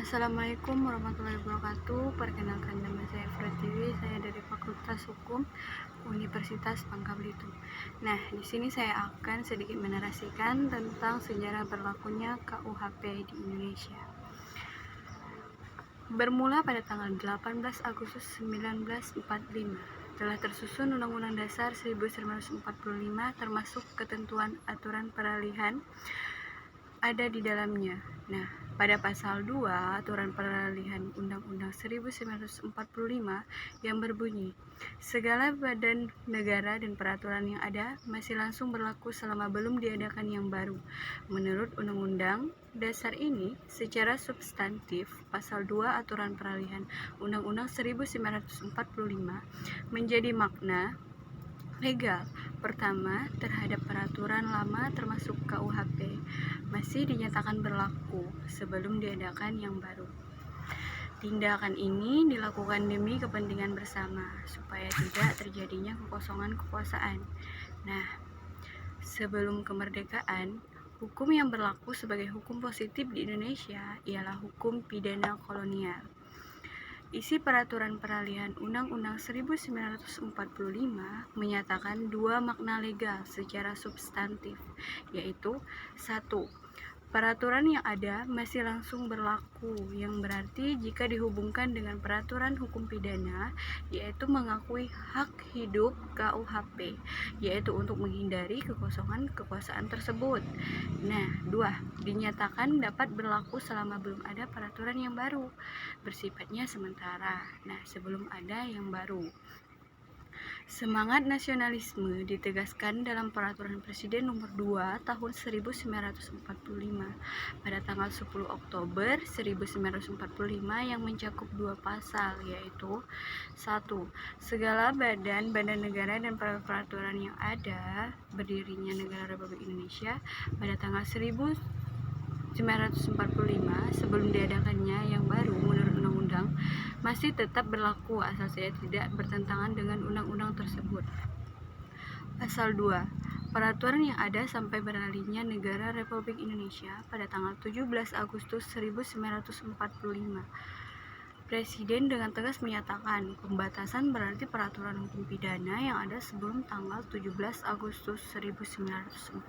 Assalamualaikum warahmatullahi wabarakatuh. Perkenalkan, nama saya Pratiwi. Saya dari Fakultas Hukum Universitas Bangka Belitung. Nah, di sini saya akan sedikit menarasikan tentang sejarah berlakunya KUHP di Indonesia. Bermula pada tanggal 18 Agustus 1945, telah tersusun Undang-Undang Dasar 1945 termasuk ketentuan aturan peralihan ada di dalamnya. Nah, pada pasal 2 aturan peralihan Undang-Undang 1945 yang berbunyi, segala badan negara dan peraturan yang ada masih langsung berlaku selama belum diadakan yang baru. Menurut Undang-Undang Dasar ini, secara substantif, pasal 2 aturan peralihan Undang-Undang 1945 menjadi makna legal. Pertama, terhadap peraturan lama termasuk KUHP masih dinyatakan berlaku sebelum diadakan yang baru. Tindakan ini dilakukan demi kepentingan bersama supaya tidak terjadinya kekosongan kekuasaan. Nah, sebelum kemerdekaan, hukum yang berlaku sebagai hukum positif di Indonesia ialah hukum pidana kolonial. Isi peraturan peralihan Undang-Undang 1945 menyatakan dua makna legal secara substantif, yaitu 1. Peraturan yang ada masih langsung berlaku, yang berarti jika dihubungkan dengan peraturan hukum pidana, yaitu mengakui hak hidup KUHP, yaitu untuk menghindari kekosongan kekuasaan tersebut. Nah, 2. Dinyatakan dapat berlaku selama belum ada peraturan yang baru, bersifatnya sementara. Nah, sebelum ada yang baru. Semangat nasionalisme ditegaskan dalam Peraturan Presiden Nomor 2 Tahun 1945 pada tanggal 10 Oktober 1945 yang mencakup dua pasal, yaitu 1. Segala badan negara dan peraturan yang ada berdirinya Negara Republik Indonesia pada tanggal 1945 sebelum diadakannya yang baru menurut undang-undang masih tetap berlaku asal saja tidak bertentangan dengan undang-undang tersebut. Pasal 2. Peraturan yang ada sampai beralihnya Negara Republik Indonesia pada tanggal 17 Agustus 1945. Presiden dengan tegas menyatakan pembatasan berarti peraturan hukum pidana yang ada sebelum tanggal 17 Agustus 1945.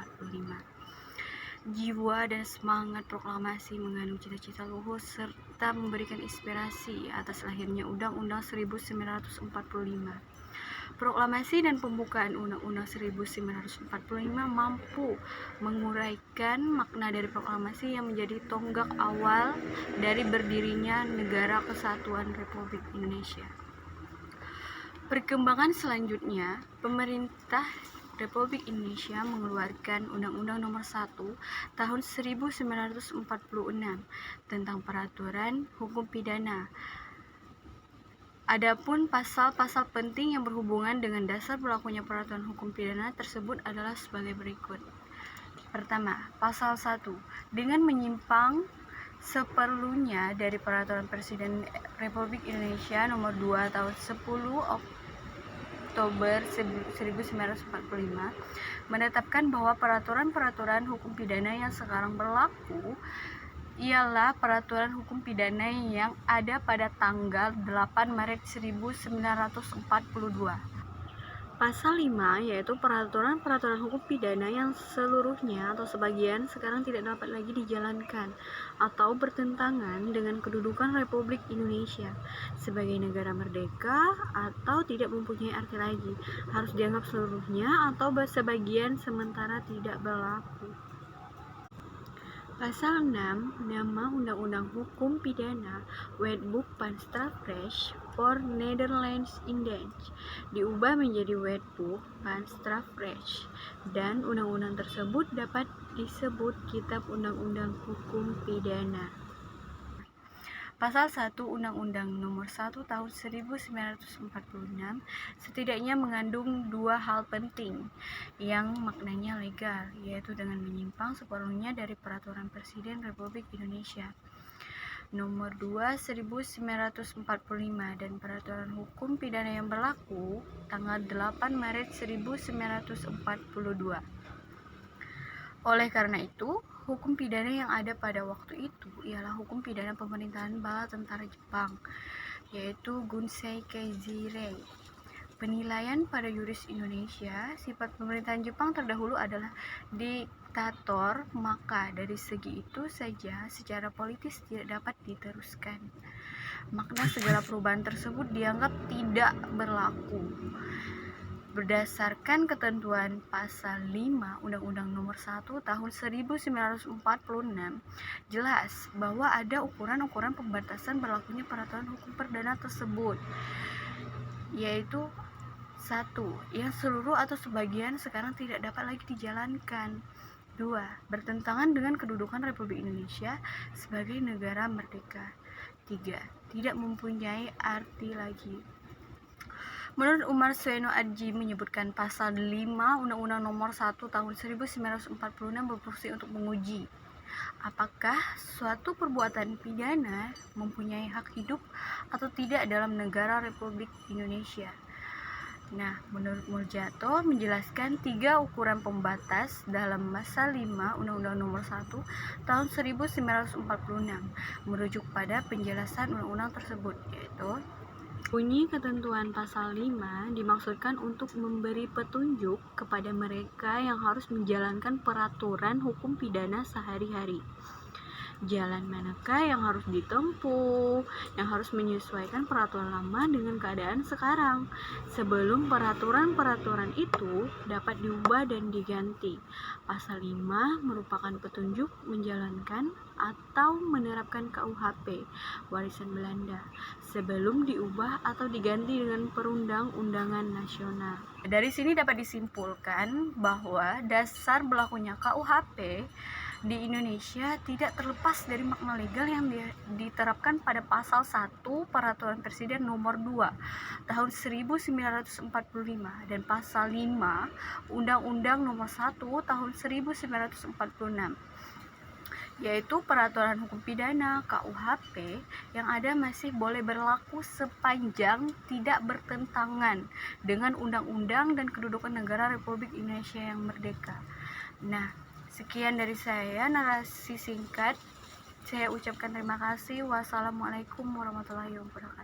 Jiwa dan semangat proklamasi mengandung cita-cita luhur serta memberikan inspirasi atas lahirnya Undang-Undang 1945. Proklamasi dan pembukaan Undang-Undang 1945 mampu menguraikan makna dari proklamasi yang menjadi tonggak awal dari berdirinya Negara Kesatuan Republik Indonesia. Perkembangan selanjutnya, pemerintah Republik Indonesia mengeluarkan Undang-Undang Nomor 1 Tahun 1946 tentang Peraturan Hukum Pidana. Adapun pasal-pasal penting yang berhubungan dengan dasar berlakunya peraturan hukum pidana tersebut adalah sebagai berikut. Pertama, pasal 1. Dengan menyimpang seperlunya dari Peraturan Presiden Republik Indonesia Nomor 2 Tahun 10 Oktober 1945 menetapkan bahwa peraturan-peraturan hukum pidana yang sekarang berlaku ialah peraturan hukum pidana yang ada pada tanggal 8 Maret 1942. Pasal 5 yaitu peraturan-peraturan hukum pidana yang seluruhnya atau sebagian sekarang tidak dapat lagi dijalankan atau bertentangan dengan kedudukan Republik Indonesia sebagai negara merdeka atau tidak mempunyai arti lagi, harus dianggap seluruhnya atau sebagian sementara tidak berlaku. Pasal 6, nama Undang-Undang Hukum Pidana Wetboek van Strafrecht for Nederlands Indië diubah menjadi Wetboek van Strafrecht dan undang-undang tersebut dapat disebut Kitab Undang-Undang Hukum Pidana. Pasal 1 Undang-Undang Nomor 1 Tahun 1946 setidaknya mengandung dua hal penting yang maknanya legal, yaitu dengan menyimpang sepenuhnya dari Peraturan Presiden Republik Indonesia Nomor 2 1945 dan Peraturan Hukum Pidana yang berlaku tanggal 8 Maret 1942. Oleh karena itu, Hukum pidana yang ada pada waktu itu ialah hukum pidana pemerintahan bala tentara Jepang, yaitu Gunsei Keizirei. Penilaian pada yuris Indonesia, sifat pemerintahan Jepang terdahulu adalah diktator, maka dari segi itu saja secara politis tidak dapat diteruskan. Makna segala perubahan tersebut dianggap tidak berlaku. Berdasarkan ketentuan pasal 5 Undang-Undang Nomor 1 Tahun 1946, jelas bahwa ada ukuran-ukuran pembatasan berlakunya peraturan hukum perdana tersebut, yaitu 1. Yang seluruh atau sebagian sekarang tidak dapat lagi dijalankan. 2. Bertentangan dengan kedudukan Republik Indonesia sebagai negara merdeka. 3. Tidak mempunyai arti lagi. Menurut Umar Sueno Adji menyebutkan pasal 5 Undang-Undang Nomor 1 Tahun 1946 berfungsi untuk menguji apakah suatu perbuatan pidana mempunyai hak hidup atau tidak dalam negara Republik Indonesia. Nah, menurut Muljato menjelaskan 3 ukuran pembatas dalam pasal 5 Undang-Undang Nomor 1 Tahun 1946 merujuk pada penjelasan undang-undang tersebut, yaitu bunyi ketentuan pasal 5 dimaksudkan untuk memberi petunjuk kepada mereka yang harus menjalankan peraturan hukum pidana sehari-hari. Jalan manakah yang harus ditempuh, yang harus menyesuaikan peraturan lama dengan keadaan sekarang, sebelum peraturan-peraturan itu dapat diubah dan diganti. Pasal 5 merupakan petunjuk menjalankan atau menerapkan KUHP, warisan Belanda, sebelum diubah atau diganti dengan perundang-undangan nasional. Dari sini dapat disimpulkan bahwa dasar berlakunya KUHP di Indonesia tidak terlepas dari makna legal yang diterapkan pada pasal 1 Peraturan Presiden Nomor 2 Tahun 1945 dan pasal 5 Undang-Undang Nomor 1 Tahun 1946, yaitu peraturan hukum pidana KUHP yang ada masih boleh berlaku sepanjang tidak bertentangan dengan undang-undang dan kedudukan negara Republik Indonesia yang merdeka. Nah, sekian dari saya narasi singkat. Saya ucapkan terima kasih. Wassalamualaikum warahmatullahi wabarakatuh.